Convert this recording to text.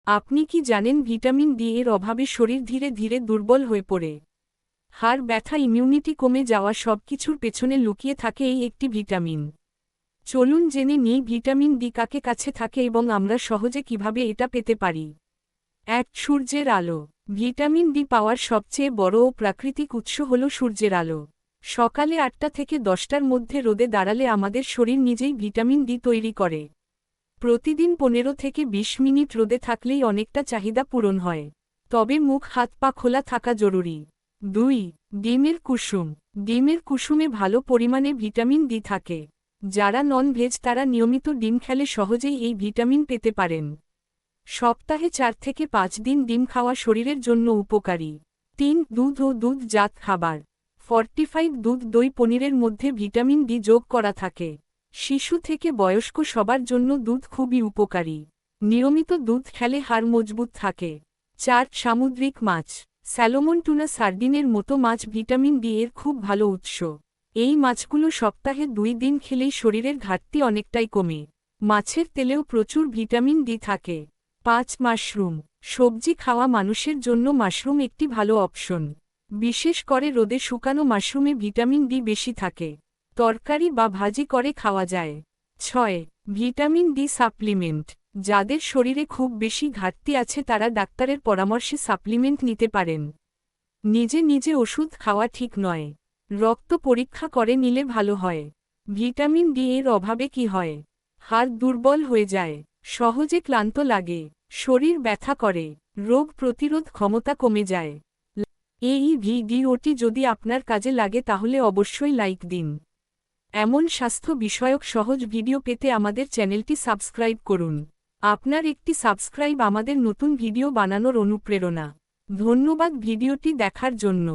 আপনি কি জানেন ভিটামিন ডি এর অভাবে শরীর ধীরে ধীরে দুর্বল হয়ে পড়ে? হাড় ব্যথা, ইমিউনিটি কমে যাওয়া সবকিছুর পেছনে লুকিয়ে থাকে এই একটি ভিটামিন। চলুন জেনে নিই ভিটামিন ডি কাকে কাছে থাকে এবং আমরা সহজে কিভাবে এটা পেতে পারি। ১. সূর্যের আলো। ভিটামিন ডি পাওয়ার সবচেয়ে বড় ও প্রাকৃতিক উৎস হল সূর্যের আলো। সকালে ৮টা থেকে ১০টার মধ্যে রোদে দাঁড়ালে আমাদের শরীর নিজেই ভিটামিন ডি তৈরি করে। প্রতিদিন ১৫ থেকে ২০ মিনিট রোদে থাকলেই অনেকটা চাহিদা পূরণ হয়। তবে মুখ হাত পা খোলা থাকা জরুরি। ২. ডিমের কুসুম। ডিমের কুসুমে ভালো পরিমাণে ভিটামিন ডি থাকে। যারা নন ভেজ তারা নিয়মিত ডিম খেলে সহজেই এই ভিটামিন পেতে পারেন। সপ্তাহে ৪ থেকে ৫ দিন ডিম খাওয়া শরীরের জন্য উপকারী। ৩. দুধ ও দুধজাত খাবার। ফর্টিফাইড দুধ, দই, পনিরের মধ্যে ভিটামিন ডি যোগ করা থাকে। শিশু থেকে বয়স্ক সবার জন্য দুধ খুবই উপকারী। নিয়মিত দুধ খেলে হাড় মজবুত থাকে। ৪. সামুদ্রিক মাছ। স্যালমন, টুনা, সার্ডিনের মতো মাছ ভিটামিন ডি এর খুব ভালো উৎস। এই মাছগুলো সপ্তাহে ২ দিন খেলেই শরীরের ঘাটতি অনেকটাই কমে। মাছের তেলেও প্রচুর ভিটামিন ডি থাকে। ৫. মাশরুম। সবজি খাওয়া মানুষের জন্য মাশরুম একটি ভালো অপশন। বিশেষ করে রোদে শুকানো মাশরুমে ভিটামিন ডি বেশি থাকে। তরকারি বা ভাজি করে খাওয়া যায়। ৬. Vitamin D supplement. যাদের শরীরে খুব বেশি ঘাটতি আছে তারা ডাক্তারের পরামর্শে সাপ্লিমেন্ট নিতে পারেন। নিজে নিজে ওষুধ খাওয়া ঠিক নয়। রক্ত পরীক্ষা করে নিলে ভালো হয়। ভিটামিন ডি এর অভাবে কি হয়? হাড় দুর্বল হয়ে যায়, সহজে ক্লান্ত লাগে, শরীর ব্যথা করে, রোগ প্রতিরোধ ক্ষমতা কমে যায়। এই ভিডিওটি যদি আপনার কাজে লাগে তাহলে অবশ্যই লাইক দিন। এমন স্বাস্থ্য বিষয়ক সহজ ভিডিও পেতে আমাদের চ্যানেলটি সাবস্ক্রাইব করুন। আপনার একটি সাবস্ক্রাইব আমাদের নতুন ভিডিও বানানোর অনুপ্রেরণা। ধন্যবাদ ভিডিওটি দেখার জন্য।